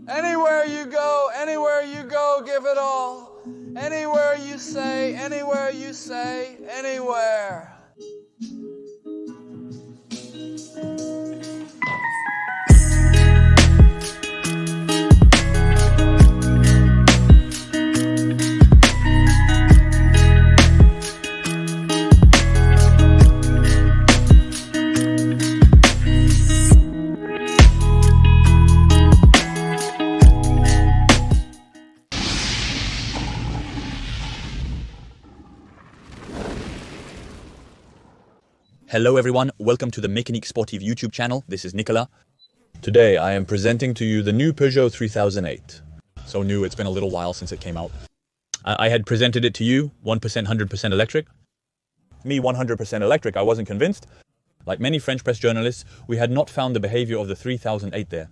Anywhere you go, give it all. Anywhere you say, anywhere. Hello everyone, welcome to the Mécanique-sportive YouTube channel. This is Nicolas. Today I am presenting to you the new Peugeot 3008. So new, it's been a little while since it came out. I had presented it to you, 1% 100% electric. Me 100% electric, I wasn't convinced. Like many French press journalists, we had not found the behavior of the 3008 there.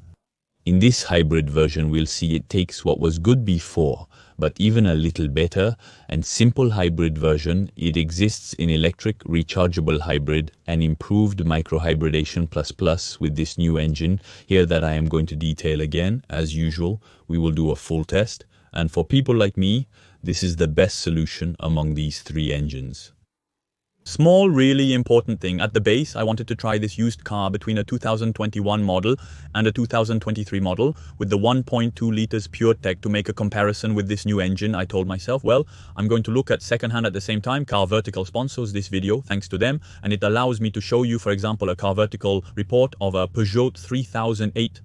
In this hybrid version, we'll see it takes what was good before, but even a little better, and simple hybrid version, it exists in electric rechargeable hybrid and improved microhybridation plus with this new engine here that I am going to detail again. As usual, we will do a full test, and for people like me, this is the best solution among these three engines. Small, really important thing. At the base, I wanted to try this used car between a 2021 model and a 2023 model with the 1.2 liters pure tech to make a comparison with this new engine. I told myself, well, I'm going to look at secondhand at the same time. Car Vertical sponsors this video, thanks to them. And it allows me to show you, for example, a Car Vertical report of a Peugeot 3008.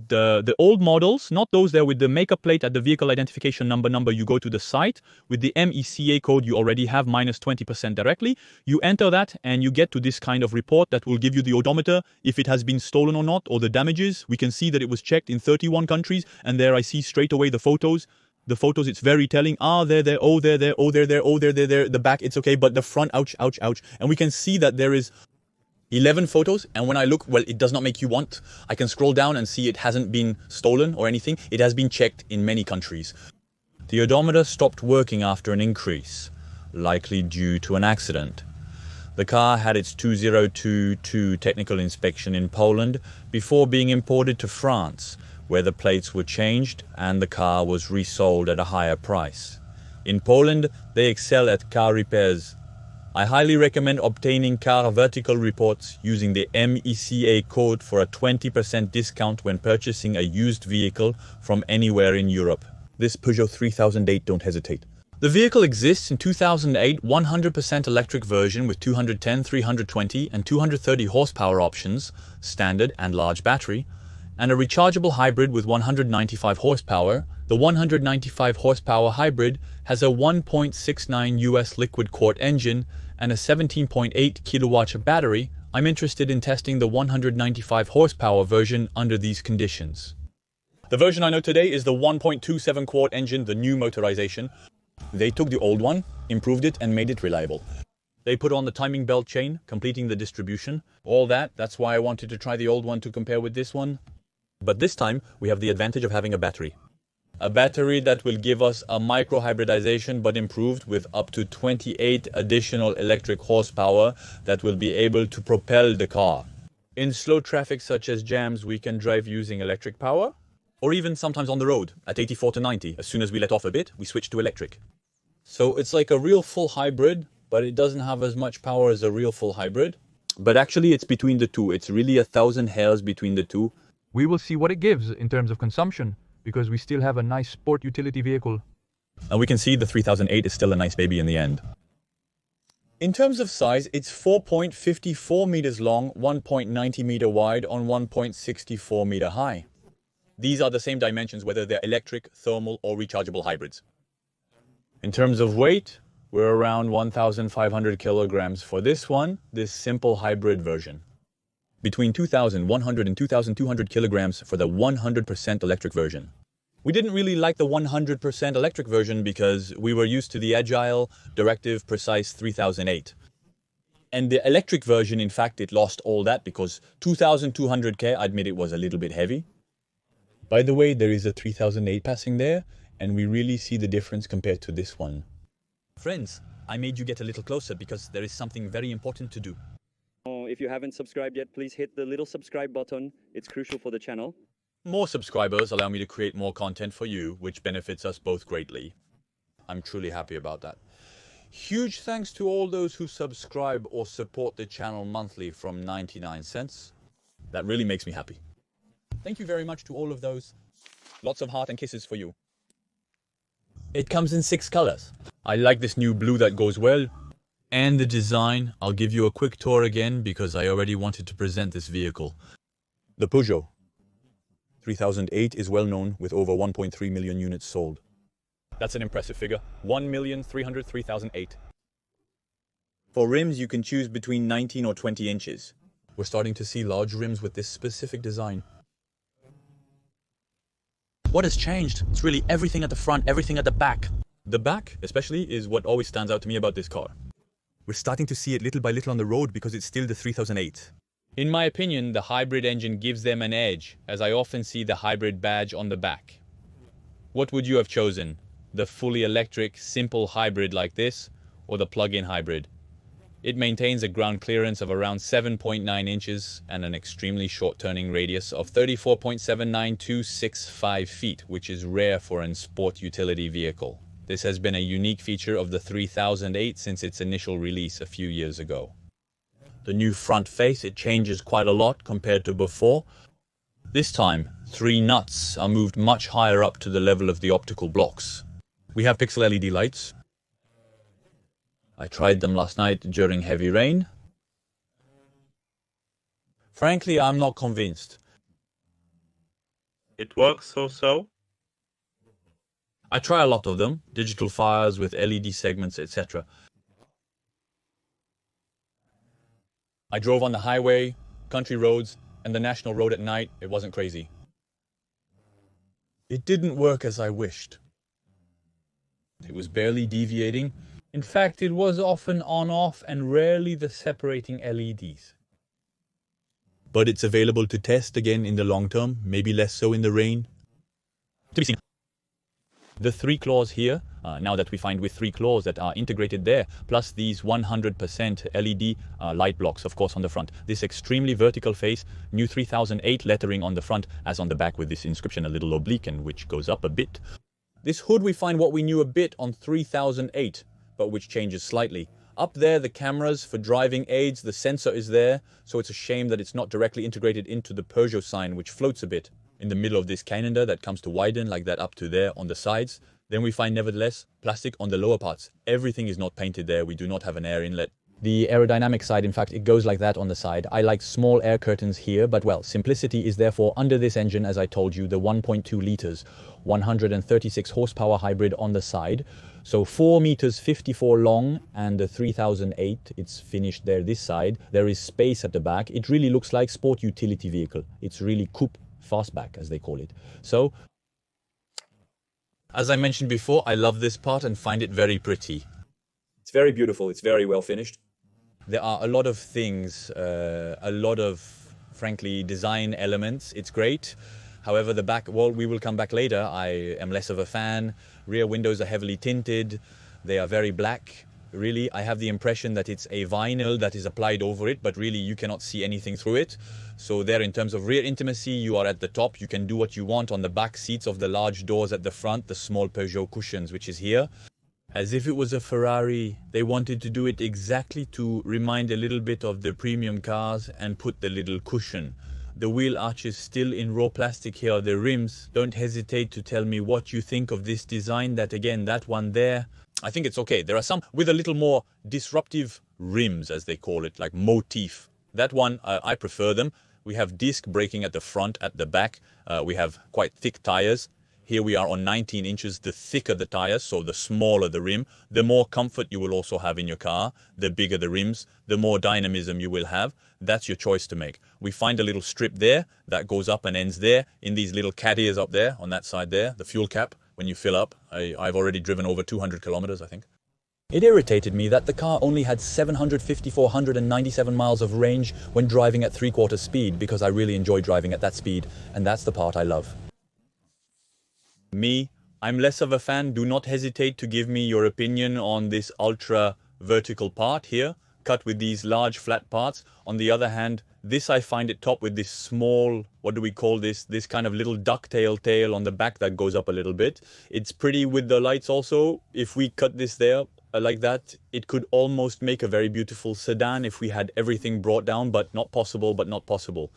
The old models, not those there with the makeup plate at the vehicle identification number, you go to the site. With the MECA code, you already have -20% directly. You enter that and you get to this kind of report that will give you the odometer, if it has been stolen or not, or the damages. We can see that it was checked in 31 countries, and there I see straight away the photos. The photos, it's very telling. Ah, they're there, oh, they're there, oh, they're there, oh, they're there. The back, it's okay, but the front, ouch, ouch, ouch. And we can see that there is 11 photos, and when I look, well, it does not make you want. I can scroll down and see it hasn't been stolen or anything. It has been checked in many countries. The odometer stopped working after an increase, likely due to an accident. The car had its 2022 technical inspection in Poland before being imported to France, where the plates were changed and the car was resold at a higher price. In Poland, they excel at car repairs. I highly recommend obtaining Car Vertical reports using the MECA code for a 20% discount when purchasing a used vehicle from anywhere in Europe. This Peugeot 3008, don't hesitate. The vehicle exists in 2008 100% electric version with 210, 320 and 230 horsepower options, standard and large battery, and a rechargeable hybrid with 195 horsepower. The 195 horsepower hybrid has a 1.69 US liquid quart engine and a 17.8 kilowatt battery. I'm interested in testing the 195 horsepower version under these conditions. The version I know today is the 1.27 quart engine, the new motorization. They took the old one, improved it and made it reliable. They put on the timing belt chain, completing the distribution. All that's why I wanted to try the old one to compare with this one. But this time, we have the advantage of having a battery. A battery that will give us a micro-hybridization but improved with up to 28 additional electric horsepower that will be able to propel the car. In slow traffic such as jams, we can drive using electric power, or even sometimes on the road at 84 to 90. As soon as we let off a bit, we switch to electric. So it's like a real full hybrid, but it doesn't have as much power as a real full hybrid. But actually it's between the two. It's really 1,000 hairs between the two. We will see what it gives in terms of consumption, because we still have a nice sport utility vehicle. And we can see the 3008 is still a nice baby in the end. In terms of size, it's 4.54 meters long, 1.90 meter wide on 1.64 meter high. These are the same dimensions whether they're electric, thermal or rechargeable hybrids. In terms of weight, we're around 1,500 kilograms for this one, this simple hybrid version. Between 2,100 and 2,200 kilograms for the 100% electric version. We didn't really like the 100% electric version because we were used to the agile, directive, precise 3008. And the electric version, in fact, it lost all that because 2,200K, I admit it was a little bit heavy. By the way, there is a 3008 passing there, and we really see the difference compared to this one. Friends, I made you get a little closer because there is something very important to do. If you haven't subscribed yet, please hit the little subscribe button. It's crucial for the channel. More subscribers allow me to create more content for you, which benefits us both greatly. I'm truly happy about that. Huge thanks to all those who subscribe or support the channel monthly from 99 cents. That really makes me happy. Thank you very much to all of those. Lots of heart and kisses for you. It comes in 6 colors. I like this new blue that goes well. And the design, I'll give you a quick tour again because I already wanted to present this vehicle. The Peugeot 3008 is well known with over 1.3 million units sold. That's an impressive figure. 1,303,008. For rims, you can choose between 19 or 20 inches. We're starting to see large rims with this specific design. What has changed? It's really everything at the front, everything at the back. The back, especially, is what always stands out to me about this car. We're starting to see it little by little on the road because it's still the 3008. In my opinion, the hybrid engine gives them an edge, as I often see the hybrid badge on the back. What would you have chosen? The fully electric, simple hybrid like this, or the plug-in hybrid? It maintains a ground clearance of around 7.9 inches and an extremely short turning radius of 34.79265 feet, which is rare for a sport utility vehicle. This has been a unique feature of the 3008 since its initial release a few years ago. The new front face, it changes quite a lot compared to before. This time, 3 nuts are moved much higher up to the level of the optical blocks. We have pixel LED lights. I tried them last night during heavy rain. Frankly, I'm not convinced. It works so-so. I try a lot of them, digital fires with LED segments, etc. I drove on the highway, country roads, and the national road at night. It wasn't crazy. It didn't work as I wished. It was barely deviating. In fact, it was often on-off and rarely the separating LEDs. But it's available to test again in the long term, maybe less so in the rain. To be seen. The 3 claws here, now that we find with 3 claws that are integrated there, plus these 100% LED light blocks, of course, on the front. This extremely vertical face, new 3008 lettering on the front, as on the back with this inscription a little oblique and which goes up a bit. This hood we find what we knew a bit on 3008. But which changes slightly. Up there, the cameras for driving aids, the sensor is there, so it's a shame that it's not directly integrated into the Peugeot sign, which floats a bit in the middle of this cylinder that comes to widen like that up to there on the sides. Then we find, nevertheless, plastic on the lower parts. Everything is not painted there. We do not have an air inlet. The aerodynamic side, in fact, it goes like that on the side. I like small air curtains here, but well, simplicity is therefore under this engine, as I told you, the 1.2 liters, 136 horsepower hybrid on the side. So 4 meters 54 long, and the 3008, it's finished there this side. There is space at the back. It really looks like sport utility vehicle. It's really coupe fastback, as they call it. So, as I mentioned before, I love this part and find it very pretty. It's very beautiful. It's very well finished. There are a lot of things, a lot of, frankly, design elements. It's great. However, the back, well, we will come back later. I am less of a fan. Rear windows are heavily tinted. They are very black. Really, I have the impression that it's a vinyl that is applied over it, but really you cannot see anything through it. So there, in terms of rear intimacy, you are at the top. You can do what you want on the back seats of the large doors at the front, the small Peugeot cushions, which is here. As if it was a Ferrari, they wanted to do it exactly to remind a little bit of the premium cars and put the little cushion. The wheel arches still in raw plastic here, the rims. Don't hesitate to tell me what you think of this design. That again, that one there, I think it's okay. There are some with a little more disruptive rims, as they call it, like motif. That one, I prefer them. We have disc braking at the front, at the back. We have quite thick tires. Here we are on 19 inches. The thicker the tires, so the smaller the rim, the more comfort you will also have in your car. The bigger the rims, the more dynamism you will have. That's your choice to make. We find a little strip there that goes up and ends there in these little cat ears up there on that side there, the fuel cap. When you fill up, I've already driven over 200 kilometers, I think. It irritated me that the car only had 754,197 miles of range when driving at 3/4 speed, because I really enjoy driving at that speed, and that's the part I love. Me, I'm less of a fan. Do not hesitate to give me your opinion on this ultra vertical part here, cut with these large flat parts. On the other hand, This I find it top with this small, what do we call this? This kind of little ducktail tail on the back that goes up a little bit. It's pretty with the lights also. If we cut this there like that, it could almost make a very beautiful sedan if we had everything brought down, but not possible, but not possible.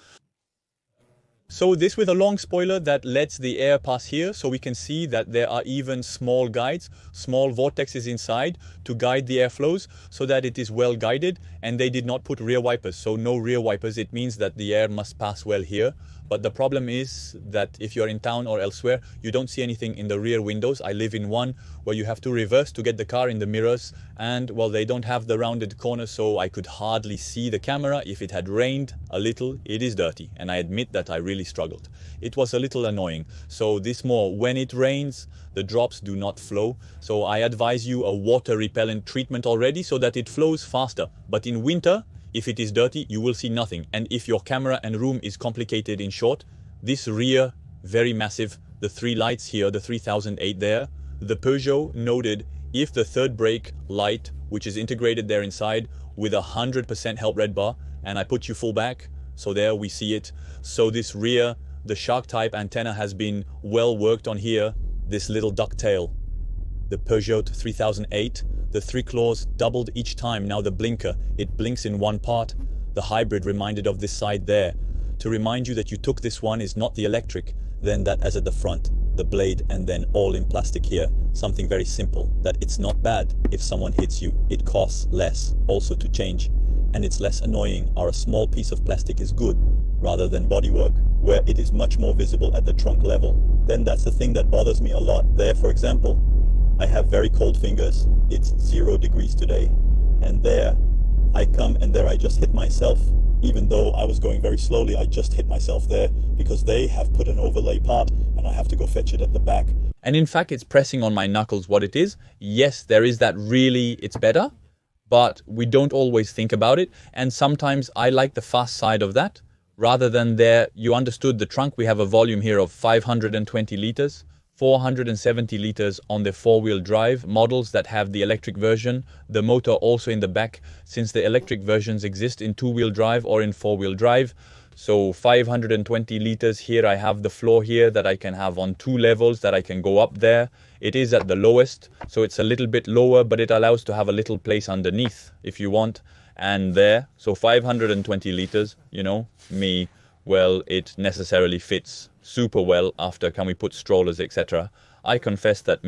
So this with a long spoiler that lets the air pass here, so we can see that there are even small guides, small vortexes inside to guide the airflows so that it is well guided, and they did not put rear wipers, so no rear wipers. It means that the air must pass well here. But the problem is that if you're in town or elsewhere, you don't see anything in the rear windows. I live in one where you have to reverse to get the car in the mirrors, and well, they don't have the rounded corners, so I could hardly see the camera. If it had rained a little, it is dirty, and I admit that I really struggled. It was a little annoying. So this more, when it rains, the drops do not flow. So I advise you a water repellent treatment already so that it flows faster. But in winter, if it is dirty, you will see nothing. And if your camera and room is complicated, in short, this rear, very massive, the 3 lights here, the 3008 there, the Peugeot noted if the third brake light, which is integrated there inside with 100% help red bar, and I put you full back, so there we see it. So this rear, the shark type antenna has been well worked on here, this little ducktail. The Peugeot 3008, the 3 claws doubled each time. Now the blinker, it blinks in one part. The hybrid reminded of this side there. To remind you that you took this one is not the electric, then that as at the front, the blade, and then all in plastic here. Something very simple, that it's not bad if someone hits you. It costs less also to change, and it's less annoying, or a small piece of plastic is good, rather than bodywork, where it is much more visible at the trunk level. Then that's the thing that bothers me a lot. There, for example, I have very cold fingers. It's 0 degrees today. And there I come, and there I just hit myself. Even though I was going very slowly, I just hit myself there because they have put an overlay part and I have to go fetch it at the back. And in fact, it's pressing on my knuckles what it is. Yes, there is that really, it's better, but we don't always think about it. And sometimes I like the fast side of that. Rather than there, you understood the trunk, we have a volume here of 520 liters. 470 liters on the 4-wheel drive models that have the electric version. The motor also in the back, since the electric versions exist in 2-wheel drive or in 4-wheel drive. So 520 liters here. I have the floor here that I can have on 2 levels that I can go up there. It is at the lowest, so it's a little bit lower, but it allows to have a little place underneath if you want. And there, so 520 liters, you know, me, well, it necessarily fits super well after can we put strollers, etc. I confess that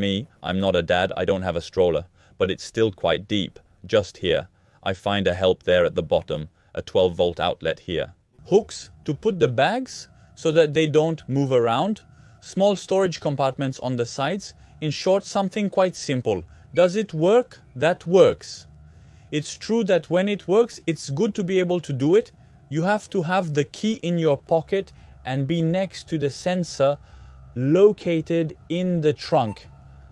I'm not a dad, I don't have a stroller, but it's still quite deep, just here. I find a help there at the bottom, a 12-volt outlet here. Hooks to put the bags so that they don't move around. Small storage compartments on the sides. In short, something quite simple. Does it work? That works. It's true that when it works, it's good to be able to do it. You have to have the key in your pocket and be next to the sensor located in the trunk.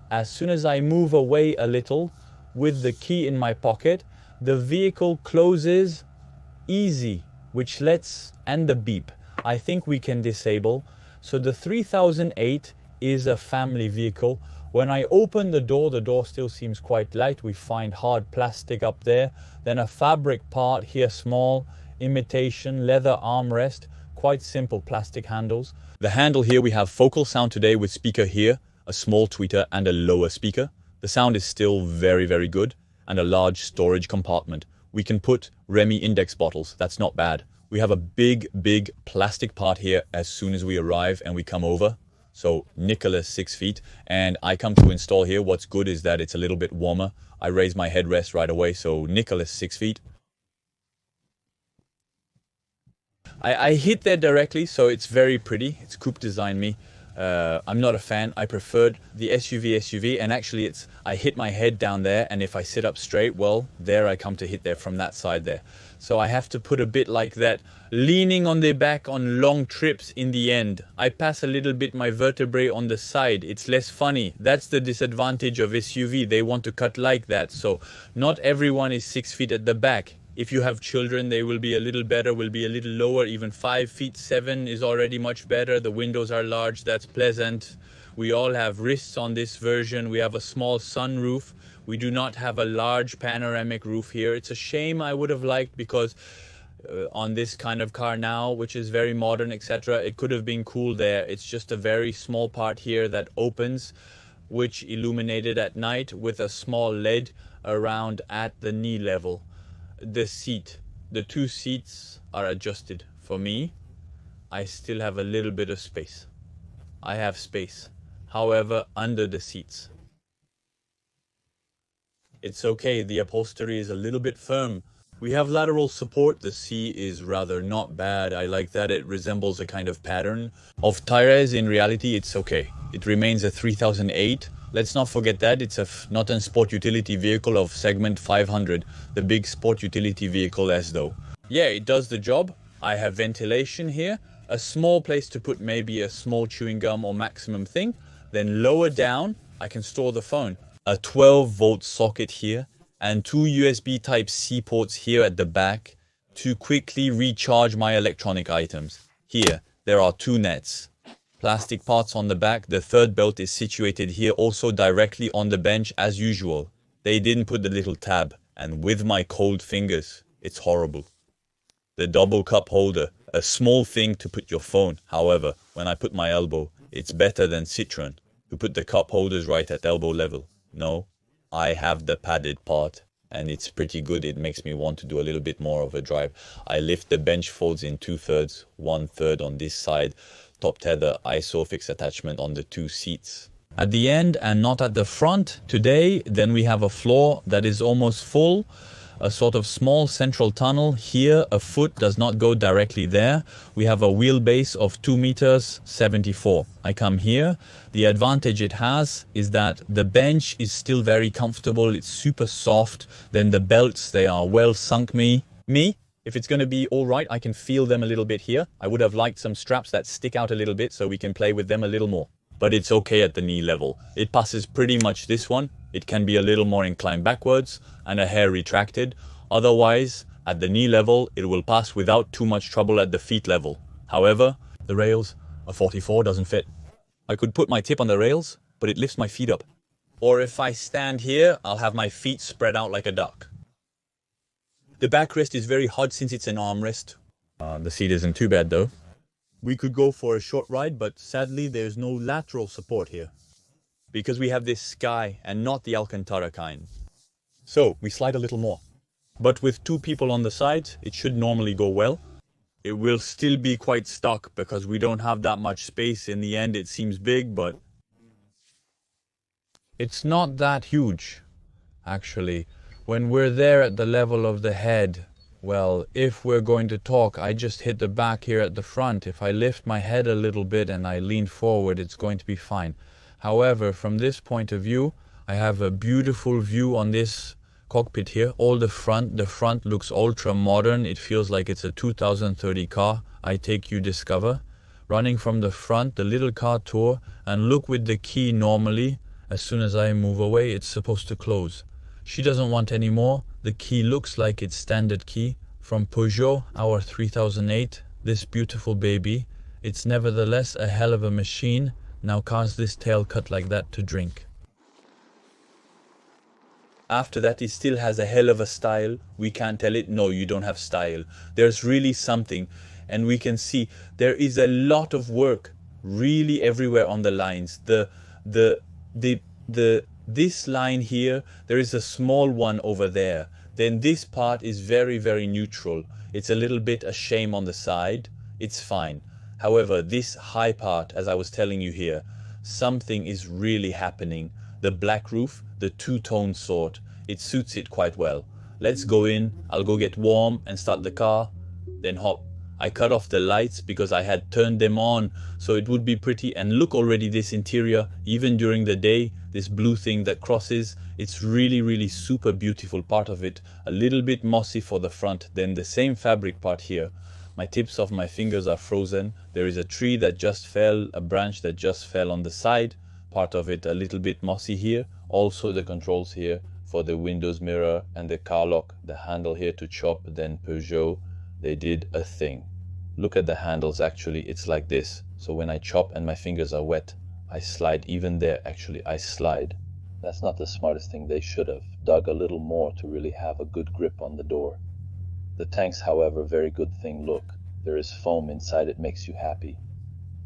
As soon as I move away a little with the key in my pocket, the vehicle closes easy, which lets, and the beep, I think we can disable. So the 3008 is a family vehicle. When I open the door still seems quite light. We find hard plastic up there, then a fabric part here, small, imitation leather armrest, quite simple plastic handles. The handle here, we have focal sound today with speaker here, a small tweeter and a lower speaker. The sound is still very, very good, and a large storage compartment. We can put Remy index bottles, that's not bad. We have a big, big plastic part here as soon as we arrive and we come over. So Nicholas 6 feet, and I come to install here. What's good is that it's a little bit warmer. I raise my headrest right away, so Nicholas 6 feet. I hit there directly, so it's very pretty. It's coupe design me. I'm not a fan. I preferred the SUV, and actually I hit my head down there, and if I sit up straight, well, there I come to hit there from that side there. So I have to put a bit like that, leaning on the back on long trips in the end. I pass a little bit my vertebrae on the side. It's less funny. That's the disadvantage of SUV. They want to cut like that. So not everyone is 6 feet at the back. If you have children, they will be a little better, will be a little lower. Even 5 feet 7 is already much better. The windows are large, that's pleasant. We all have wrists on this version. We have a small sunroof. We do not have a large panoramic roof here. It's a shame. I would have liked, because on this kind of car now, which is very modern, etc. It could have been cool there. It's just a very small part here that opens, which illuminated at night with a small LED around at the knee level. The two seats are adjusted. For me, I still have a little bit of space. I have space, however, under the seats. It's okay, the upholstery is a little bit firm. We have lateral support. The seat is rather not bad. I like that it resembles a kind of pattern of tires. In reality, it's okay. It remains a 3008. Let's not forget that it's not a sport utility vehicle of segment 500, the big sport utility vehicle as though. Yeah, it does the job. I have ventilation here, a small place to put maybe a small chewing gum or maximum thing. Then lower down, I can store the phone. A 12-volt socket here and two USB Type-C ports here at the back to quickly recharge my electronic items. Here, there are two nets. Plastic parts on the back. The third belt is situated here, also directly on the bench as usual. They didn't put the little tab, and with my cold fingers, it's horrible. The double cup holder, a small thing to put your phone. However, when I put my elbow, it's better than Citroën, who put the cup holders right at elbow level. No, I have the padded part, and it's pretty good. It makes me want to do a little bit more of a drive. I lift the bench folds in 2/3, 1/3 on this side. Top tether, ISOFIX attachment on the two seats. At the end and not at the front today, then we have a floor that is almost full, a sort of small central tunnel. Here, a foot does not go directly there. We have a wheelbase of 2 meters 74. I come here. The advantage it has is that the bench is still very comfortable. It's super soft. Then the belts, they are well sunk me. If it's going to be all right, I can feel them a little bit here. I would have liked some straps that stick out a little bit so we can play with them a little more. But it's okay at the knee level. It passes pretty much this one. It can be a little more inclined backwards and a hair retracted. Otherwise, at the knee level, it will pass without too much trouble at the feet level. However, the rails, a 44 doesn't fit. I could put my tip on the rails, but it lifts my feet up. Or if I stand here, I'll have my feet spread out like a duck. The backrest is very hard since it's an armrest. The seat isn't too bad though. We could go for a short ride, but sadly there's no lateral support here, because we have this Sky and not the Alcantara kind. So we slide a little more. But with two people on the sides, it should normally go well. It will still be quite stuck because we don't have that much space. In the end, it seems big, but it's not that huge, actually. When we're there at the level of the head, well, if we're going to talk, I just hit the back here at the front. If I lift my head a little bit and I lean forward, it's going to be fine. However, from this point of view, I have a beautiful view on this cockpit here. All the front looks ultra modern. It feels like it's a 2030 car. I take you Discover. Running from the front, the little car tour, and look with the key normally. As soon as I move away, it's supposed to close. She doesn't want any more. The key looks like its standard key from Peugeot, our 3008, this beautiful baby. It's nevertheless a hell of a machine. Now cars this tail cut like that to drink. After that, it still has a hell of a style. We can't tell it, no, you don't have style. There's really something, and we can see there is a lot of work really everywhere on the lines. This line here, there is a small one over there. Then this part is very, very neutral. It's a little bit a shame on the side. It's fine. However, this high part, as I was telling you here, something is really happening. The black roof, the two-tone sort, it suits it quite well. Let's go in. I'll go get warm and start the car, then hop. I cut off the lights because I had turned them on so it would be pretty. And look already this interior, even during the day, this blue thing that crosses, it's really, really super beautiful part of it. A little bit mossy for the front, then the same fabric part here. My tips of my fingers are frozen. There is a tree that just fell, a branch that just fell on the side. Part of it a little bit mossy here. Also the controls here for the windows mirror and the car lock, the handle here to chop. Then Peugeot, they did a thing. Look at the handles, actually, it's like this. So when I chop and my fingers are wet, I slide. Even there, actually, I slide. That's not the smartest thing. They should have dug a little more to really have a good grip on the door. The tank's, however, very good thing. Look, there is foam inside, it makes you happy.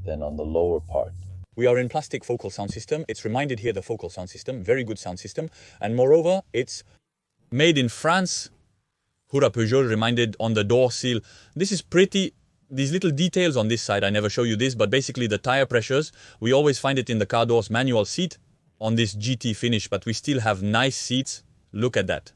Then on the lower part, we are in plastic focal sound system. It's reminded here the focal sound system, very good sound system. And moreover, it's made in France. Hurrah Peugeot reminded on the door seal. This is pretty, these little details on this side, I never show you this, but basically the tire pressures, we always find it in the car doors manual seat on this GT finish, but we still have nice seats. Look at that.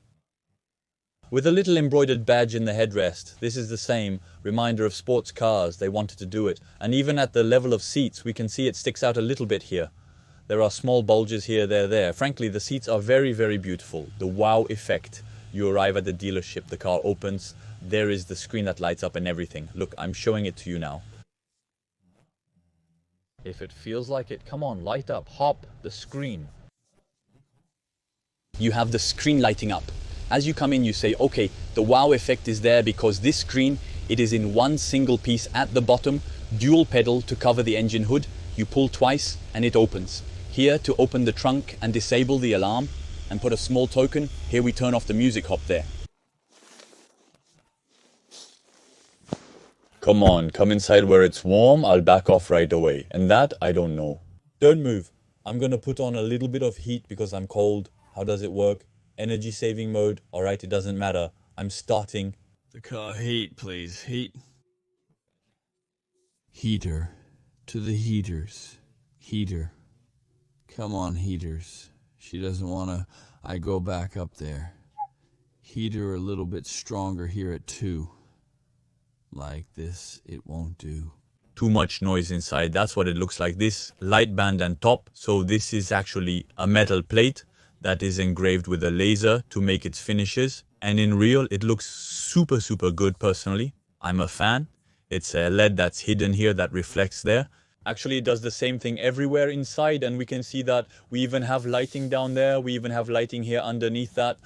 With a little embroidered badge in the headrest. This is the same reminder of sports cars. They wanted to do it. And even at the level of seats, we can see it sticks out a little bit here. There are small bulges here, there. Frankly, the seats are very, very beautiful. The wow effect. You arrive at the dealership, the car opens, there is the screen that lights up and everything. Look, I'm showing it to you now. If it feels like it, come on, light up, hop the screen. You have the screen lighting up. As you come in, you say, okay, the wow effect is there because this screen, it is in one single piece at the bottom, dual pedal to cover the engine hood. You pull twice and it opens. Here to open the trunk and disable the alarm and put a small token. Here we turn off the music hop there. Come on, come inside where it's warm. I'll back off right away. And that, I don't know. Don't move. I'm gonna put on a little bit of heat because I'm cold. How does it work? Energy saving mode. All right, it doesn't matter. I'm starting the car. Heat, please. Heat. Heater. To the heaters. Heater. Come on, heaters. She doesn't want to. I go back up there. Heater a little bit stronger here at 2. Like this, it won't do. Too much noise inside. That's what it looks like. This light band and top. So this is actually a metal plate that is engraved with a laser to make its finishes. And in real, it looks super, super good personally. I'm a fan. It's a LED that's hidden here that reflects there. Actually, it does the same thing everywhere inside, and we can see that we even have lighting down there. We even have lighting here underneath that.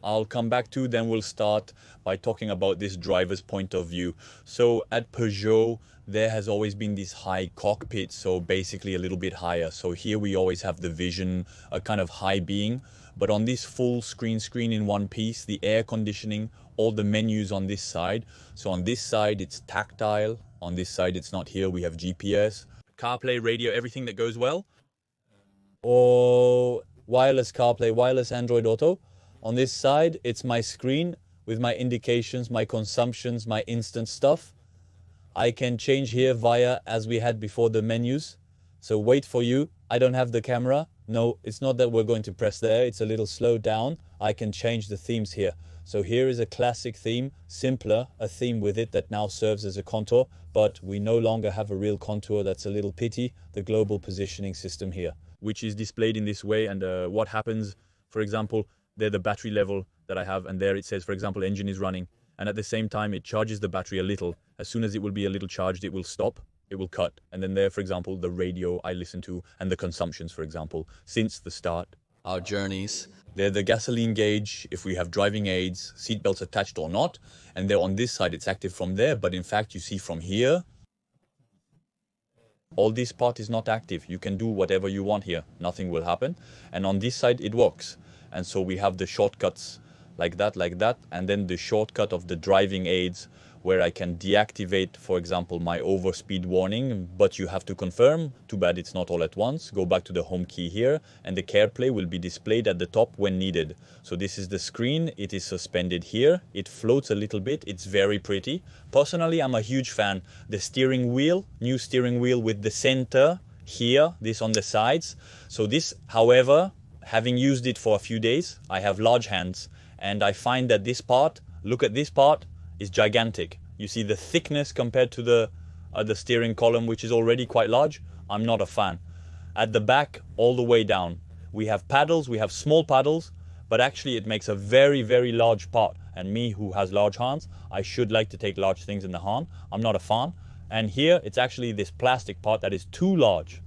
I'll come back to, then we'll start by talking about this driver's point of view. So at Peugeot, there has always been this high cockpit, so basically a little bit higher. So here we always have the vision, a kind of high being. But on this full screen in one piece, the air conditioning, all the menus on this side. So on this side, it's tactile. On this side, it's not here. We have GPS, CarPlay, radio, everything that goes well. Or wireless CarPlay, wireless Android Auto. On this side, it's my screen with my indications, my consumptions, my instant stuff. I can change here via, as we had before, the menus. So wait for you. I don't have the camera. No, it's not that we're going to press there. It's a little slowed down. I can change the themes here. So here is a classic theme, simpler, a theme with it that now serves as a contour, but we no longer have a real contour. That's a little pity. The global positioning system here, which is displayed in this way. And what happens, for example, there the battery level that I have, and there it says, for example, engine is running. And at the same time, it charges the battery a little. As soon as it will be a little charged, it will stop, it will cut. And then there, for example, the radio I listen to and the consumptions, for example, since the start. Our journeys. They're the gasoline gauge, if we have driving aids, seatbelts attached or not. And there on this side, it's active from there. But in fact, you see from here, all this part is not active. You can do whatever you want here. Nothing will happen. And on this side, it works. And so we have the shortcuts like that, and then the shortcut of the driving aids where I can deactivate, for example, my overspeed warning, but you have to confirm. Too bad it's not all at once. Go back to the home key here, and the CarPlay will be displayed at the top when needed. So this is the screen. It is suspended here. It floats a little bit. It's very pretty. Personally, I'm a huge fan. The steering wheel, new steering wheel with the center here, this on the sides. So this, however, having used it for a few days, I have large hands, and I find that this part, look at this part, is gigantic. You see the thickness compared to the steering column, which is already quite large. I'm not a fan. At the back, all the way down, we have paddles, we have small paddles, but actually it makes a very, very large part. And me, who has large hands, I should like to take large things in the hand. I'm not a fan. And here, it's actually this plastic part that is too large.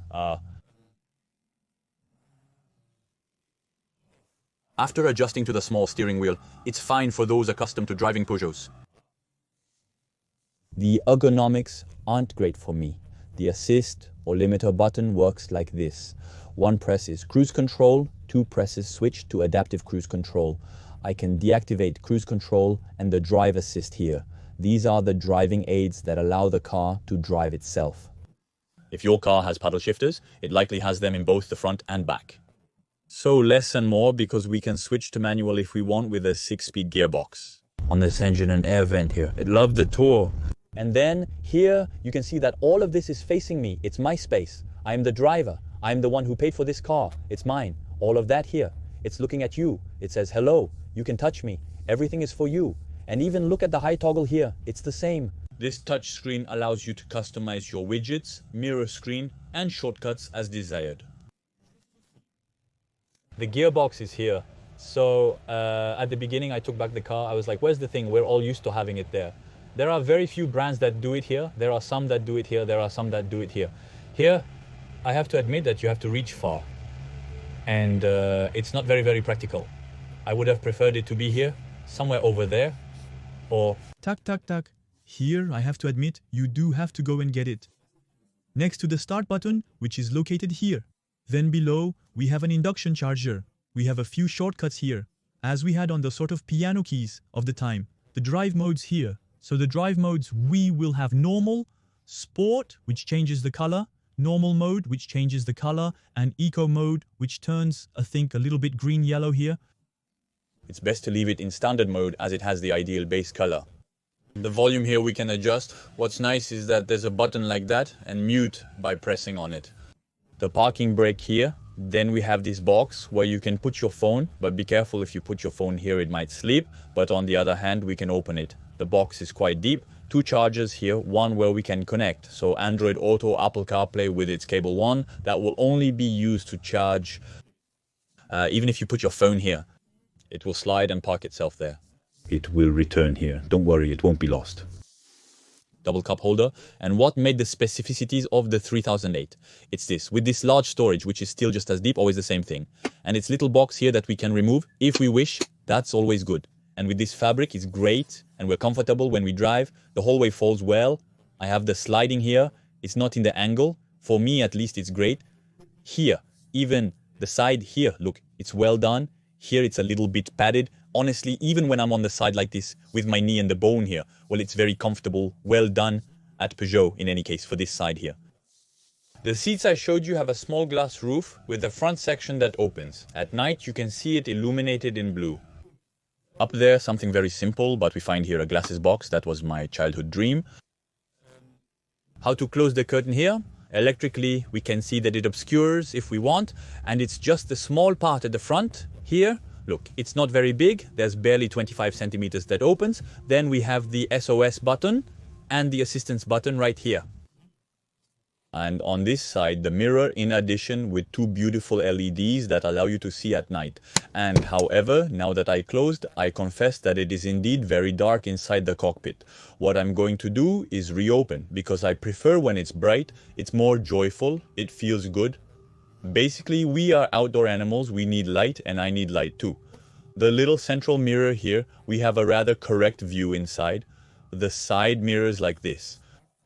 After adjusting to the small steering wheel, it's fine for those accustomed to driving Peugeots. The ergonomics aren't great for me. The assist or limiter button works like this. One press is cruise control, 2 presses switch to adaptive cruise control. I can deactivate cruise control and the drive assist here. These are the driving aids that allow the car to drive itself. If your car has paddle shifters, it likely has them in both the front and back. So less and more because we can switch to manual if we want with a 6-speed gearbox. On this engine and air vent here, it loved the tour. And then here you can see that all of this is facing me. It's my space. I am the driver. I am the one who paid for this car. It's mine. All of that here. It's looking at you. It says, hello, you can touch me. Everything is for you. And even look at the high toggle here. It's the same. This touch screen allows you to customize your widgets, mirror screen, and shortcuts as desired. The gearbox is here. So at the beginning, I took back the car. I was like, where's the thing? We're all used to having it there. There are very few brands that do it here. There are some that do it here. There are some that do it here. Here, I have to admit that you have to reach far. And it's not very, very practical. I would have preferred it to be here, somewhere over there, or... Tack, tack, tack. Here, I have to admit, you do have to go and get it. Next to the start button, which is located here. Then below, we have an induction charger. We have a few shortcuts here, as we had on the sort of piano keys of the time. The drive modes here. So the drive modes, we will have normal, sport, which changes the color, normal mode, which changes the color, and eco mode, which turns, I think, a little bit green-yellow here. It's best to leave it in standard mode as it has the ideal base color. The volume here we can adjust. What's nice is that there's a button like that and mute by pressing on it. The parking brake here. Then we have this box where you can put your phone, but be careful if you put your phone here, it might slip. But on the other hand, we can open it. The box is quite deep. 2 chargers here, one where we can connect. So Android Auto, Apple CarPlay with its cable 1, that will only be used to charge, even if you put your phone here. It will slide and park itself there. It will return here. Don't worry, it won't be lost. Double cup holder. And what made the specificities of the 3008? It's this, with this large storage, which is still just as deep, always the same thing. And its little box here that we can remove if we wish, that's always good. And with this fabric, it's great, and we're comfortable when we drive. The hallway folds well. I have the sliding here. It's not in the angle. For me, at least, it's great. Here, even the side here, look, it's well done. Here, it's a little bit padded. Honestly, even when I'm on the side like this with my knee and the bone here, well, it's very comfortable, well done at Peugeot in any case for this side here. The seats I showed you have a small glass roof with the front section that opens. At night, you can see it illuminated in blue. Up there, something very simple, but we find here a glasses box. That was my childhood dream. How to close the curtain here? Electrically, we can see that it obscures if we want, and it's just the small part at the front here. Look, it's not very big. There's barely 25 centimeters that opens. Then we have the SOS button and the assistance button right here. And on this side, the mirror in addition with 2 beautiful LEDs that allow you to see at night. And however, now that I closed, I confess that it is indeed very dark inside the cockpit. What I'm going to do is reopen because I prefer when it's bright. It's more joyful. It feels good. Basically, we are outdoor animals, we need light, and I need light too. The little central mirror here, we have a rather correct view inside. The side mirrors like this.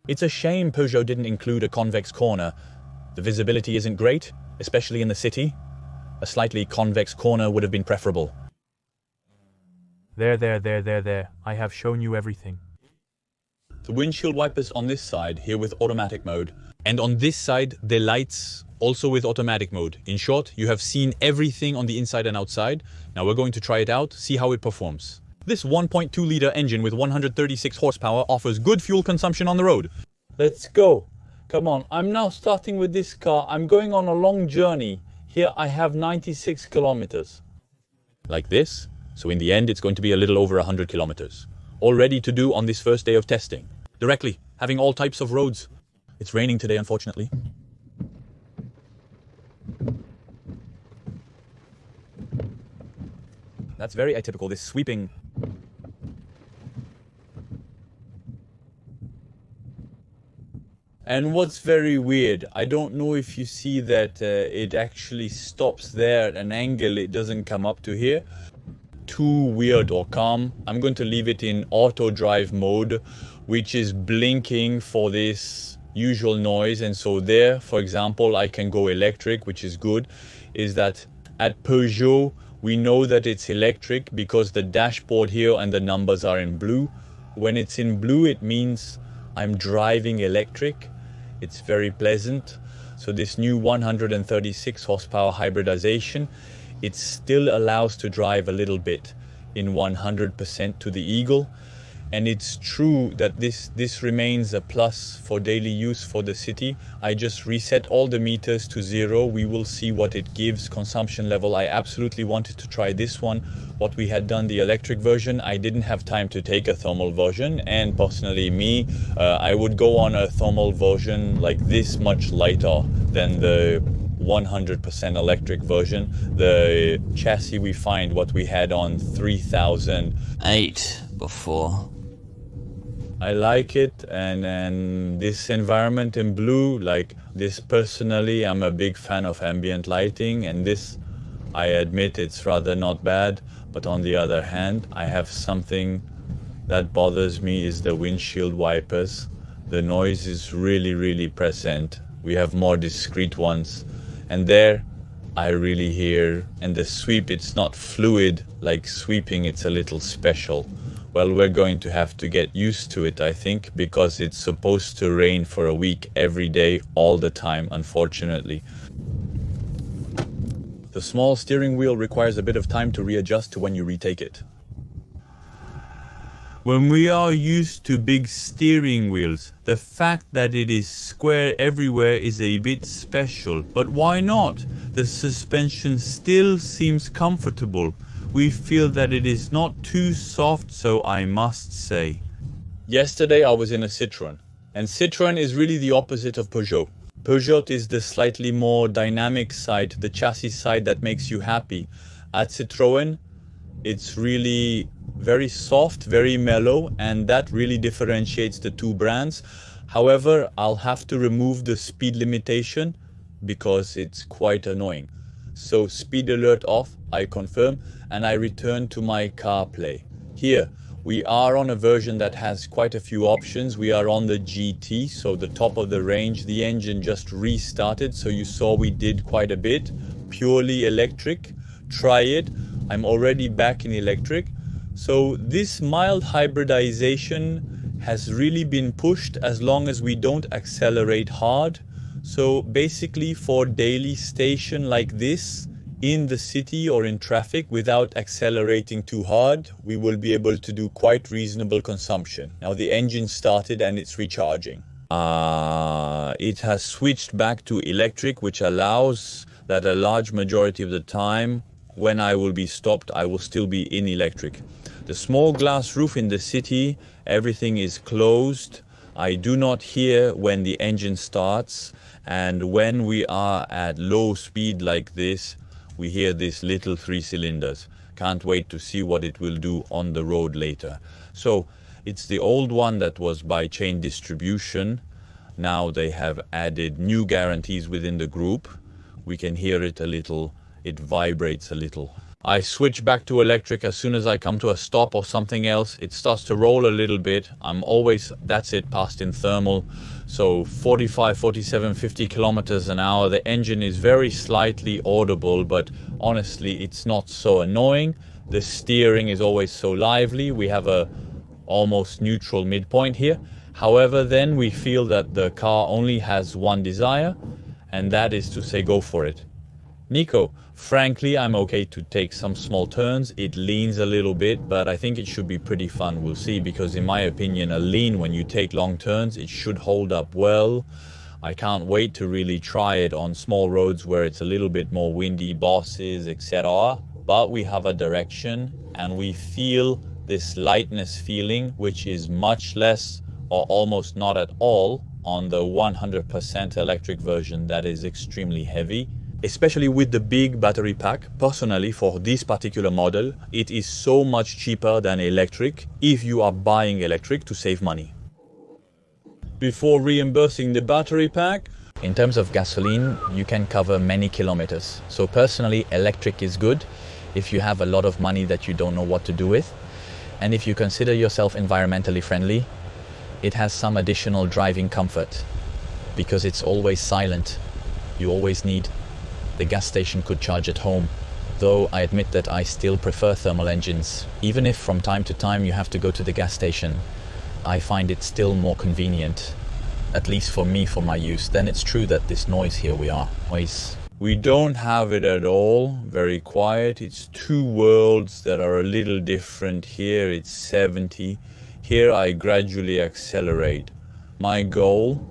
It's a shame Peugeot didn't include a convex corner. The visibility isn't great, especially in the city. A slightly convex corner would have been preferable. There. I have shown you everything. The windshield wipers on this side, here with automatic mode. And on this side, the lights also with automatic mode. In short, you have seen everything on the inside and outside. Now we're going to try it out, see how it performs. This 1.2-liter engine with 136 horsepower offers good fuel consumption on the road. Let's go. Come on, I'm now starting with this car. I'm going on a long journey. Here I have 96 kilometers. Like this. So in the end, it's going to be a little over 100 kilometers. All ready to do on this first day of testing. Directly, having all types of roads. It's raining today, unfortunately. That's very atypical, this sweeping. And what's very weird, I don't know if you see that it actually stops there at an angle, it doesn't come up to here. Too weird or calm. I'm going to leave it in auto drive mode, which is blinking for this usual noise. And so there, for example, I can go electric, which is good. Is that at Peugeot, We know that it's electric because the dashboard here and the numbers are in blue. When it's in blue, it means I'm driving electric. It's very pleasant. So this new 136 horsepower hybridization, it still allows to drive a little bit in 100% to the Eagle. And it's true that this remains a plus for daily use for the city. I just reset all the meters to 0. We will see what it gives consumption level. I absolutely wanted to try this one. What we had done, the electric version, I didn't have time to take a thermal version. And personally I would go on a thermal version like this, much lighter than the 100% electric version. The chassis we find what we had on 3008 before. I like it, and this environment in blue, like this personally, I'm a big fan of ambient lighting, and this, I admit it's rather not bad, but on the other hand, I have something that bothers me is the windshield wipers. The noise is really present. We have more discreet ones, and there I really hear, and the sweep, it's not fluid like sweeping, it's a little special. Well, we're going to have to get used to it, I think, because it's supposed to rain for a week every day, all the time, unfortunately. The small steering wheel requires a bit of time to readjust to when you retake it. When we are used to big steering wheels, the fact that it is square everywhere is a bit special. But why not? The suspension still seems comfortable. We feel that it is not too soft, so I must say. Yesterday I was in a Citroën, and Citroën is really the opposite of Peugeot. Peugeot is the slightly more dynamic side, the chassis side that makes you happy. At Citroën, it's really very soft, very mellow, and that really differentiates the two brands. However, I'll have to remove the speed limitation because it's quite annoying. So speed alert off, I confirm, and I return to my CarPlay. Here, we are on a version that has quite a few options. We are on the GT, so the top of the range. The engine just restarted, so you saw we did quite a bit. Purely electric, try it. I'm already back in electric. So this mild hybridization has really been pushed as long as we don't accelerate hard. So basically for daily station like this, in the city or in traffic without accelerating too hard, we will be able to do quite reasonable consumption. Now the engine started and it's recharging. It has switched back to electric, which allows that a large majority of the time when I will be stopped, I will still be in electric. The small glass roof in the city, everything is closed. I do not hear when the engine starts, and when we are at low speed like this, we hear these little 3 cylinders. Can't wait to see what it will do on the road later. So it's the old one that was by chain distribution. Now they have added new guarantees within the group. We can hear it a little, it vibrates a little. I switch back to electric as soon as I come to a stop or something else. It starts to roll a little bit. I'm always, that's it, passed in thermal. So 45, 47, 50 kilometers an hour. The engine is very slightly audible, but honestly, it's not so annoying. The steering is always so lively. We have a almost neutral midpoint here. However, then we feel that the car only has one desire, and that is to say, go for it. Nico, frankly, I'm okay to take some small turns. It leans a little bit, but I think it should be pretty fun. We'll see, because in my opinion, a lean when you take long turns, it should hold up well. I can't wait to really try it on small roads where it's a little bit more windy, bosses, etc. But we have a direction and we feel this lightness feeling, which is much less or almost not at all on the 100% electric version that is extremely heavy. Especially with the big battery pack. Personally, for this particular model, it is so much cheaper than electric if you are buying electric to save money. Before reimbursing the battery pack, in terms of gasoline, you can cover many kilometers. So personally, electric is good if you have a lot of money that you don't know what to do with. And if you consider yourself environmentally friendly, it has some additional driving comfort because it's always silent. You always need the gas station could charge at home. Though I admit that I still prefer thermal engines. Even if from time to time you have to go to the gas station, I find it still more convenient. At least for me, for my use. Then it's true that this noise here we don't have it at all. Very quiet. It's two worlds that are a little different. Here it's 70. Here I gradually accelerate. My goal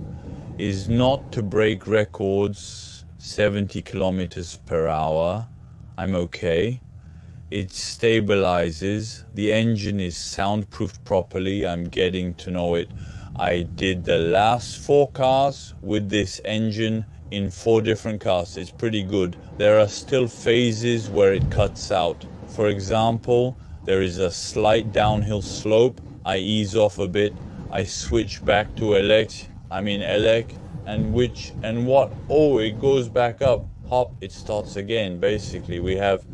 is not to break records 70 kilometers per hour. I'm okay. It stabilizes. The engine is soundproofed properly. I'm getting to know it. I did the last 4 cars with this engine in 4 different cars. It's pretty good. There are still phases where it cuts out. For example, there is a slight downhill slope. I ease off a bit. I switch back to elect. And what? Oh, it goes back up. Hop, it starts again. Basically, we have,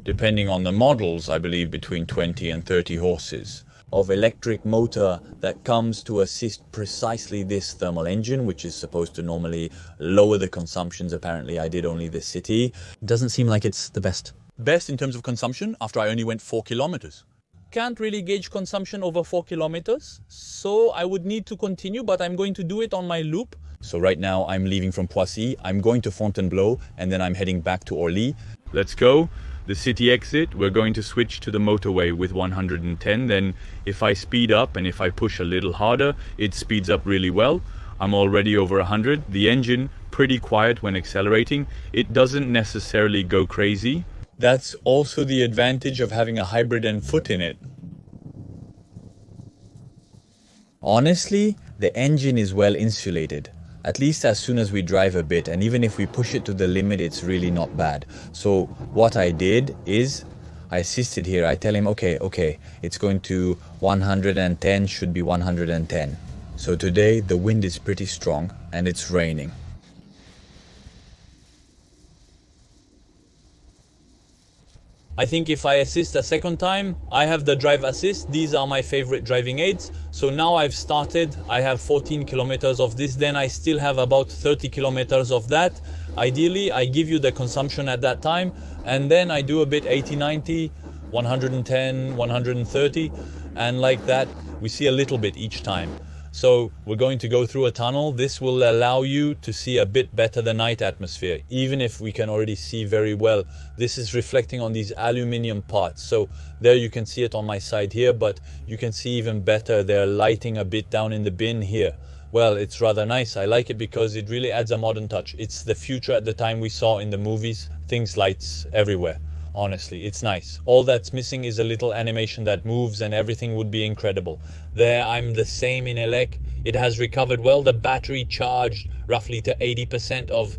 depending on the models, I believe between 20 and 30 horses of electric motor that comes to assist precisely this thermal engine, which is supposed to normally lower the consumptions. Apparently I did only the city. Doesn't seem like it's the best. Best in terms of consumption after I only went 4 kilometers. Can't really gauge consumption over 4 kilometers, so I would need to continue, but I'm going to do it on my loop. So right now I'm leaving from Poissy, I'm going to Fontainebleau, and then I'm heading back to Orly. Let's go. The city exit, we're going to switch to the motorway with 110. Then if I speed up and if I push a little harder, it speeds up really well. I'm already over 100. The engine, pretty quiet when accelerating. It doesn't necessarily go crazy. That's also the advantage of having a hybrid and foot in it. Honestly, the engine is well insulated. At least as soon as we drive a bit, and even if we push it to the limit, it's really not bad. So what I did is I assisted here. I tell him, okay, it's going to 110, should be 110. So today the wind is pretty strong and it's raining. I think if I assist a second time, I have the drive assist. These are my favorite driving aids. So now I've started, I have 14 kilometers of this, then I still have about 30 kilometers of that. Ideally, I give you the consumption at that time, and then I do a bit 80, 90, 110, 130, and like that, we see a little bit each time. So we're going to go through a tunnel. This will allow you to see a bit better the night atmosphere, even if we can already see very well. This is reflecting on these aluminium parts. So there you can see it on my side here, but you can see even better. They're lighting a bit down in the bin here. Well, it's rather nice. I like it because it really adds a modern touch. It's the future at the time we saw in the movies. Things lights everywhere. Honestly, it's nice. All that's missing is a little animation that moves and everything would be incredible. There, I'm the same in Elec. It has recovered well. The battery charged roughly to 80% of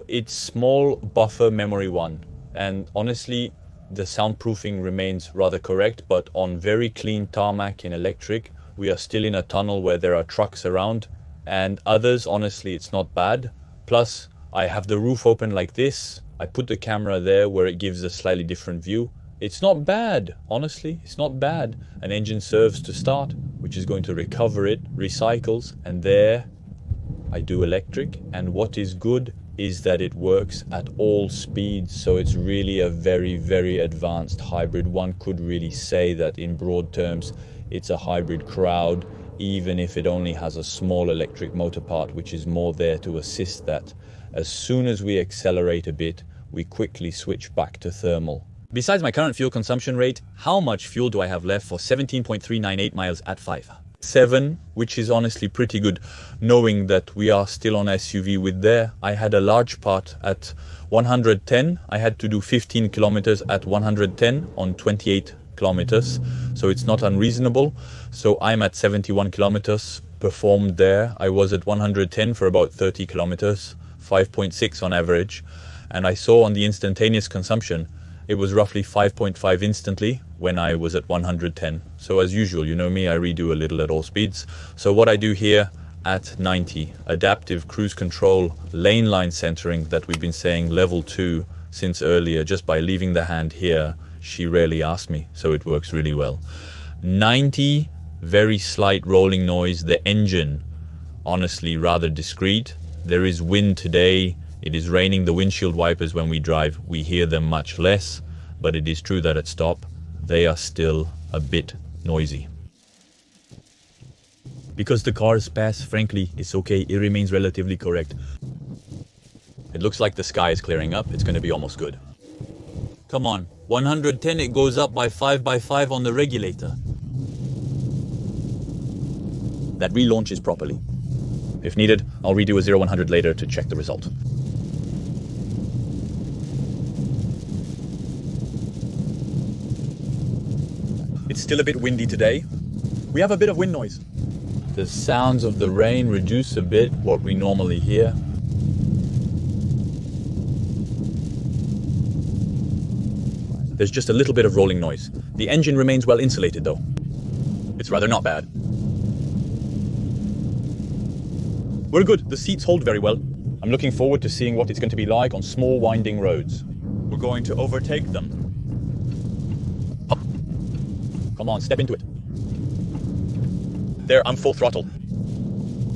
its small buffer memory one. And honestly, the soundproofing remains rather correct, but on very clean tarmac in electric, we are still in a tunnel where there are trucks around, and others, honestly, it's not bad. Plus, I have the roof open like this. I put the camera there where it gives a slightly different view. It's not bad, honestly, it's not bad. An engine serves to start, which is going to recover it, recycles, and there I do electric. And what is good is that it works at all speeds, so it's really a very, very advanced hybrid. One could really say that in broad terms, it's a hybrid crowd, even if it only has a small electric motor part, which is more there to assist that. As soon as we accelerate a bit, we quickly switch back to thermal. Besides my current fuel consumption rate, how much fuel do I have left for 17.398 miles at 5? 7, which is honestly pretty good, knowing that we are still on SUV with there. I had a large part at 110. I had to do 15 kilometers at 110 on 28 kilometers, so it's not unreasonable. So I'm at 71 kilometers performed there. I was at 110 for about 30 kilometers. 5.6 on average, and I saw on the instantaneous consumption it was roughly 5.5 instantly when I was at 110. So as usual, you know me, I redo a little at all speeds. So what I do here at 90, adaptive cruise control, lane line centering that we've been saying level 2 since earlier, just by leaving the hand here, she rarely asked me, so it works really well. 90, very slight rolling noise. The engine, honestly rather discreet. There is wind today. It is raining. The windshield wipers, when we drive, we hear them much less. But it is true that at stop, they are still a bit noisy. Because the cars pass, frankly, it's okay. It remains relatively correct. It looks like the sky is clearing up. It's going to be almost good. Come on. 110, it goes up by 5 by 5 on the regulator. That relaunches properly. If needed, I'll redo a 0-100 later to check the result. It's still a bit windy today. We have a bit of wind noise. The sounds of the rain reduce a bit what we normally hear. There's just a little bit of rolling noise. The engine remains well insulated though. It's rather not bad. We're good. The seats hold very well. I'm looking forward to seeing what it's going to be like on small winding roads. We're going to overtake them. Up. Come on, step into it. There, I'm full throttle.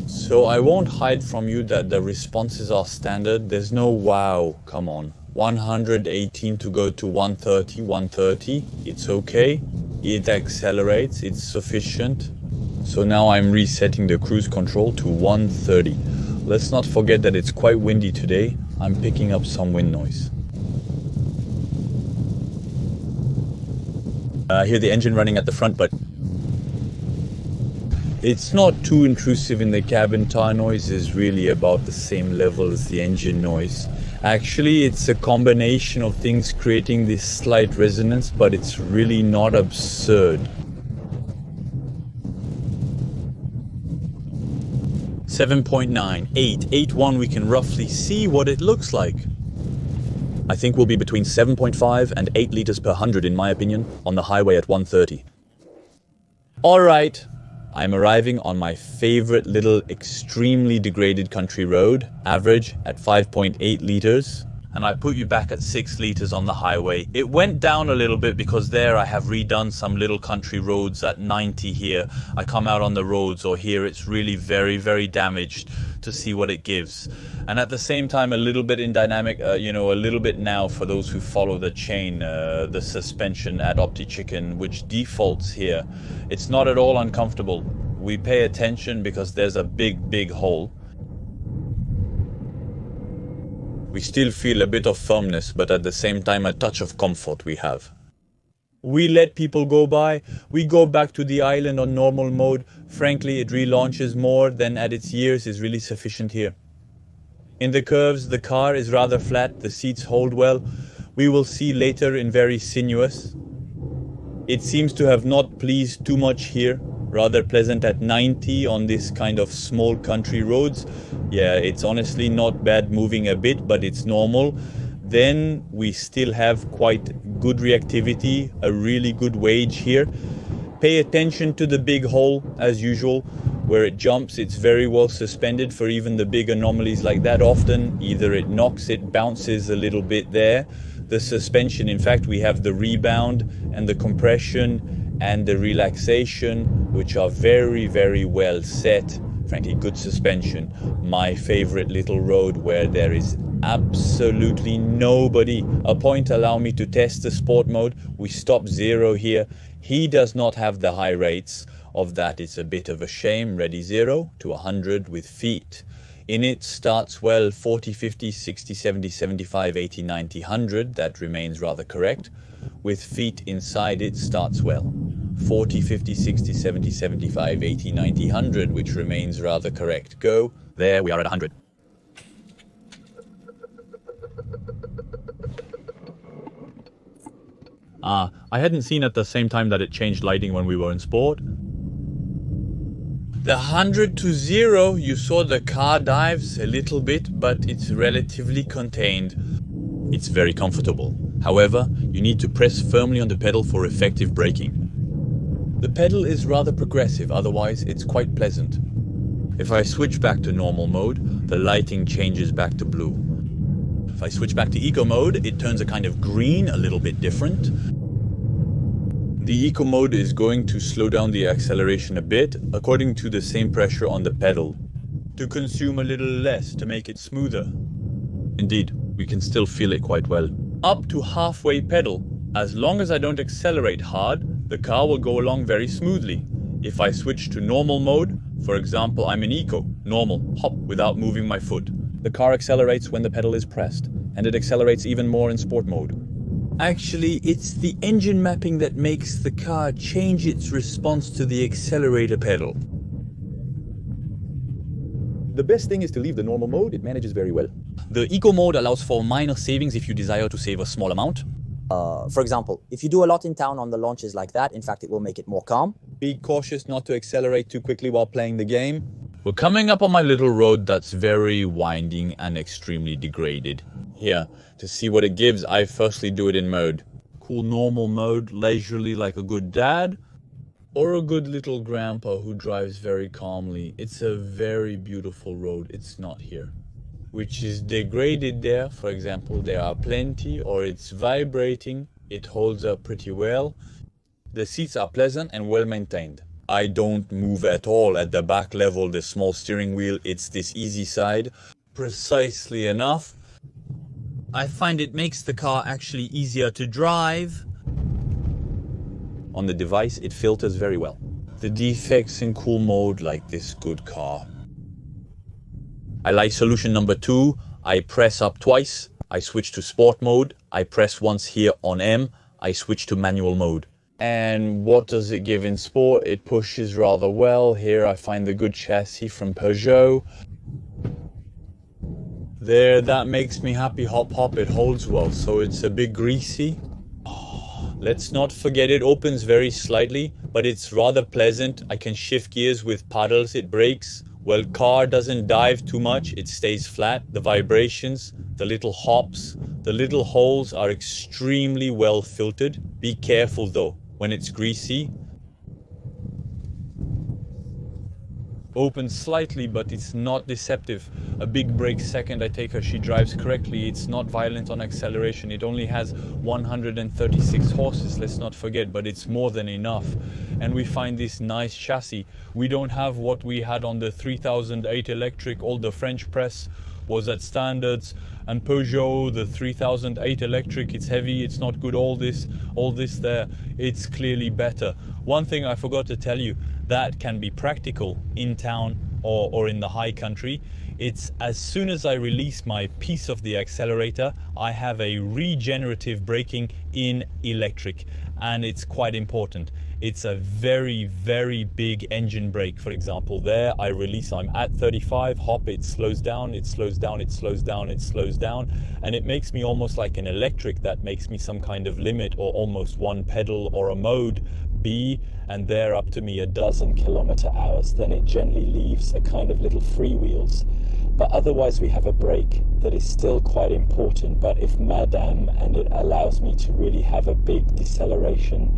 So I won't hide from you that the responses are standard. There's no wow, come on. 118 to go to 130, 130. It's okay. It accelerates, it's sufficient. So now I'm resetting the cruise control to 130. Let's not forget that it's quite windy today. I'm picking up some wind noise. I hear the engine running at the front, but it's not too intrusive in the cabin. Tire noise is really about the same level as the engine noise. Actually, it's a combination of things creating this slight resonance, but it's really not absurd. 7.9, 8, 8.1, we can roughly see what it looks like. I think we'll be between 7.5 and 8 liters per 100 in my opinion, on the highway at 130. Alright, I'm arriving on my favorite little extremely degraded country road, average at 5.8 liters. And I put you back at 6 liters on the highway. It went down a little bit because there I have redone some little country roads at 90 here. I come out on the roads, or here it's really very, very damaged, to see what it gives. And at the same time, a little bit in dynamic, a little bit now for those who follow the chain, the suspension at OptiChicken, which defaults here. It's not at all uncomfortable. We pay attention because there's a big, big hole. We still feel a bit of firmness, but at the same time a touch of comfort we have. We let people go by, we go back to the island on normal mode. Frankly, it relaunches more than at its years is really sufficient here. In the curves, the car is rather flat, the seats hold well. We will see later in very sinuous. It seems to have not pleased too much here. Rather pleasant at 90 on this kind of small country roads. Yeah, it's honestly not bad moving a bit, but it's normal. Then we still have quite good reactivity, a really good wage here. Pay attention to the big hole as usual. Where it jumps, it's very well suspended for even the big anomalies like that. Often either it knocks, it bounces a little bit there. The suspension, in fact, we have the rebound and the compression and the relaxation, which are very, very well set. Frankly, good suspension. My favorite little road where there is absolutely nobody. A point allow me to test the sport mode. We stop 0 here. He does not have the high rates of that. It's a bit of a shame. Ready 0 to 100 with feet. In it starts well 40, 50, 60, 70, 75, 80, 90, 100. That remains rather correct. With feet inside it starts well. 40, 50, 60, 70, 75, 80, 90, 100, which remains rather correct. Go. There, we are at 100. I hadn't seen at the same time that it changed lighting when we were in sport. The 100 to 0, you saw the car dives a little bit, but it's relatively contained. It's very comfortable. However, you need to press firmly on the pedal for effective braking. The pedal is rather progressive, otherwise it's quite pleasant. If I switch back to normal mode, the lighting changes back to blue. If I switch back to eco mode, it turns a kind of green, a little bit different. The eco mode is going to slow down the acceleration a bit, according to the same pressure on the pedal. to consume a little less to make it smoother. Indeed, we can still feel it quite well. Up to halfway pedal, as long as I don't accelerate hard, the car will go along very smoothly. If I switch to normal mode, for example, I'm in eco, normal, hop without moving my foot, the car accelerates when the pedal is pressed, and it accelerates even more in sport mode. Actually, it's the engine mapping that makes the car change its response to the accelerator pedal. The best thing is to leave the normal mode, it manages very well. The eco mode allows for minor savings if you desire to save a small amount. For example, if you do a lot in town on the launches like that, in fact, it will make it more calm. Be cautious not to accelerate too quickly while playing the game. We're coming up on my little road that's very winding and extremely degraded. Here, to see what it gives, I firstly do it in mode. Cool normal mode, leisurely like a good dad, or a good little grandpa who drives very calmly. It's a very beautiful road, it's not here. Which is degraded there, for example, there are plenty, or it's vibrating, it holds up pretty well. The seats are pleasant and well maintained. I don't move at all at the back level, the small steering wheel, it's this easy side. Precisely enough. I find it makes the car actually easier to drive. On the device, it filters very well. The defects in cool mode like this good car. I like solution number 2. I press up twice. I switch to sport mode. I press once here on M. I switch to manual mode. And what does it give in sport? It pushes rather well. Here I find the good chassis from Peugeot. There, that makes me happy. Hop hop, it holds well. So it's a bit greasy. Let's not forget it opens very slightly, but it's rather pleasant. I can shift gears with paddles, it brakes. Well, car doesn't dive too much, it stays flat. The vibrations, the little hops, the little holes are extremely well filtered. Be careful though, when it's greasy. Opens slightly, but it's not deceptive. A big brake second, I take her, she drives correctly. It's not violent on acceleration. It only has 136 horses, let's not forget, but it's more than enough. And we find this nice chassis. We don't have what we had on the 3008 electric. All the French press was at standards, and Peugeot, the 3008 electric, it's heavy, it's not good. All this there, it's clearly better. One thing I forgot to tell you, that can be practical in town or in the high country. It's as soon as I release my piece of the accelerator, I have a regenerative braking in electric, and it's quite important. It's a very, very big engine brake. For example, there I release, I'm at 35, hop, it slows down, it slows down, it slows down, it slows down, and it makes me almost like an electric. That makes me some kind of limit, or almost one pedal or a mode B, and there up to me a dozen km/h. Then it gently leaves a kind of little freewheels. But otherwise we have a brake that is still quite important. But if madame, and it allows me to really have a big deceleration,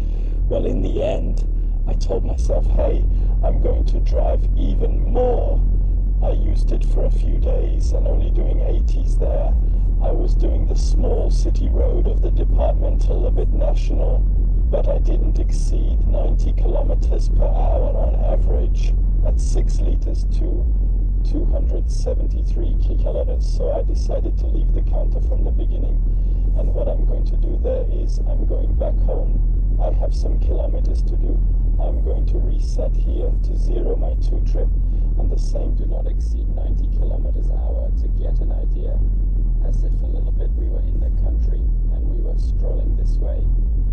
well, in the end, I told myself, hey, I'm going to drive even more. I used it for a few days and only doing 80s there. I was doing the small city road of the departmental, a bit national, but I didn't exceed 90 kilometers per hour on average at 6 liters to 273 kiloliters. So I decided to leave the counter from the beginning. And what I'm going to do there is I'm going back home. I have some kilometers to do. I'm going to reset here to 0 my 2 trip, and the same, do not exceed 90 kilometers an hour, to get an idea, as if a little bit we were in the country and we were strolling this way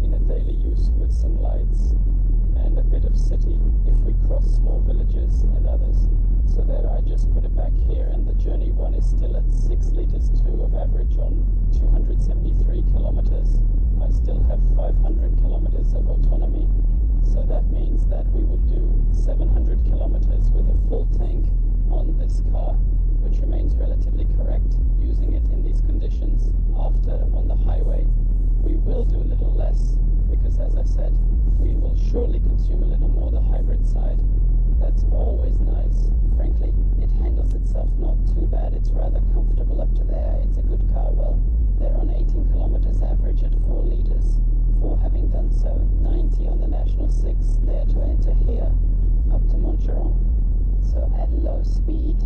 in a daily use with some lights and a bit of city if we cross small villages and others. So that I just put it back here, and the journey one is still at 6 liters 2 of average on 273 kilometers. I still have 500 kilometers of autonomy, so that means that we would do 700 kilometers with a full tank on this car, which remains relatively correct using it in these conditions. After on the highway we will do a little less, because as I said, we will surely consume a little more the hybrid side. That's always nice. Frankly, it handles itself not too bad. It's rather comfortable up to there. It's a good car. Well, they're on 18 kilometers average at 4 liters. 4 having done so, 90 on the National 6 there to enter here up to Montgeron. So at low speed,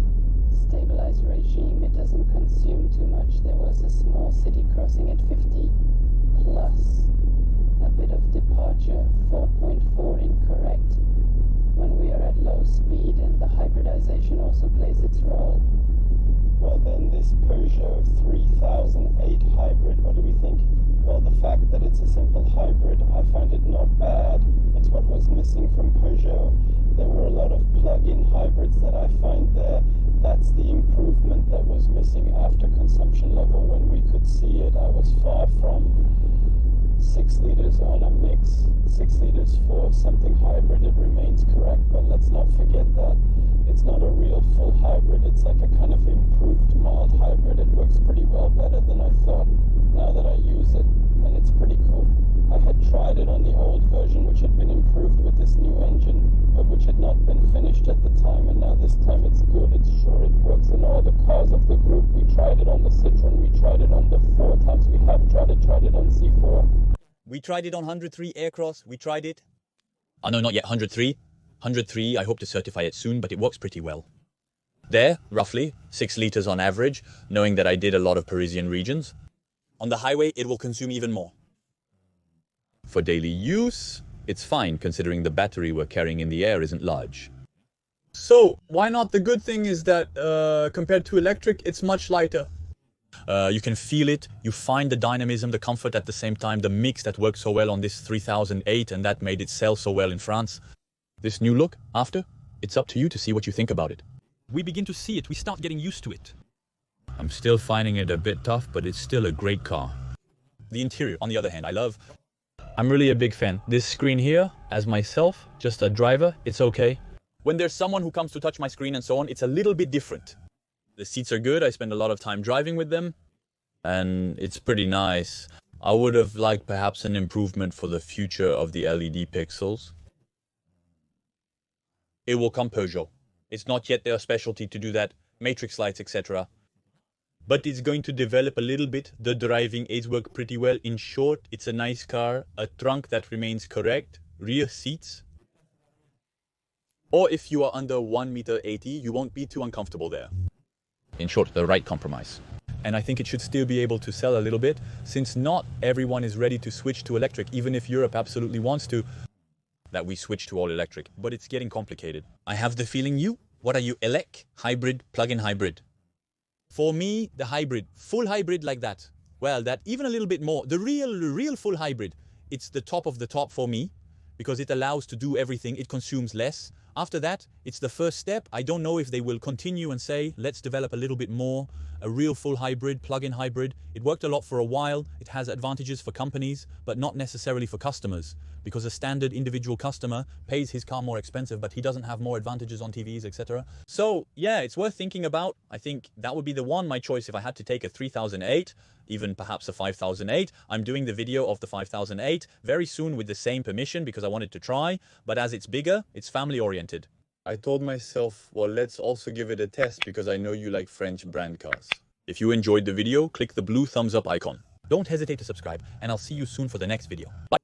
regime, it doesn't consume too much. There was a small city crossing at 50 plus a bit of departure, 4.4 incorrect when we are at low speed, and the hybridization also plays its role. Well then, this Peugeot 3008 hybrid, what do we think? Well, the fact that it's a simple hybrid, I find it not bad. It's what was missing from Peugeot. There were a lot of plug-in hybrids that I find there. That's the improvement that was missing after consumption level. When we could see it, I was far from 6 liters on a mix. 6 liters for something hybrid, it remains correct, but let's not forget that it's not a real full hybrid. It's like a kind of improved mild hybrid. It works pretty well, better than I thought now that I use it, and it's pretty cool. I had tried it on the old version, which had been improved with this new engine, but which had not been finished at the time, and now this time it's good. It's sure it works in all the cars of the group. We tried it on the Citroen, we tried it on the 4 times we have tried it on C4. We tried it on 103 Aircross, we tried it. Oh no, not yet, 103. 103, I hope to certify it soon, but it works pretty well. There, roughly, 6 liters on average, knowing that I did a lot of Parisian regions. On the highway, it will consume even more. For daily use, it's fine, considering the battery we're carrying in the air isn't large. So, why not? The good thing is that, compared to electric, it's much lighter. You can feel it, you find the dynamism, the comfort at the same time, the mix that works so well on this 3008, and that made it sell so well in France. This new look, after, it's up to you to see what you think about it. We begin to see it, we start getting used to it. I'm still finding it a bit tough, but it's still a great car. The interior, on the other hand, I'm really a big fan. This screen here, as myself, just a driver, it's okay. When there's someone who comes to touch my screen and so on, it's a little bit different. The seats are good, I spend a lot of time driving with them, and it's pretty nice. I would have liked perhaps an improvement for the future of the LED pixels. It will come Peugeot. It's not yet their specialty to do that, matrix lights, etc. But it's going to develop a little bit. The driving aids work pretty well. In short, it's a nice car, a trunk that remains correct, rear seats. Or if you are under 1.80 meters, you won't be too uncomfortable there. In short, the right compromise. And I think it should still be able to sell a little bit, since not everyone is ready to switch to electric, even if Europe absolutely wants to, that we switch to all electric. But it's getting complicated. I have the feeling what are you, elec, hybrid, plug-in hybrid? For me, the hybrid, full hybrid like that, well, that even a little bit more, the real full hybrid, it's the top of the top for me, because it allows to do everything, it consumes less. After that, it's the first step. I don't know if they will continue and say, let's develop a little bit more, a real full hybrid, plug-in hybrid. It worked a lot for a while. It has advantages for companies, but not necessarily for customers, because a standard individual customer pays his car more expensive, but he doesn't have more advantages on TVs, etc. So yeah, it's worth thinking about. I think that would be the one, my choice, if I had to take a 3008, even perhaps a 5008. I'm doing the video of the 5008 very soon with the same permission because I wanted to try, but as it's bigger, it's family oriented. I told myself, well, let's also give it a test because I know you like French brand cars. If you enjoyed the video, click the blue thumbs up icon. Don't hesitate to subscribe, and I'll see you soon for the next video. Bye.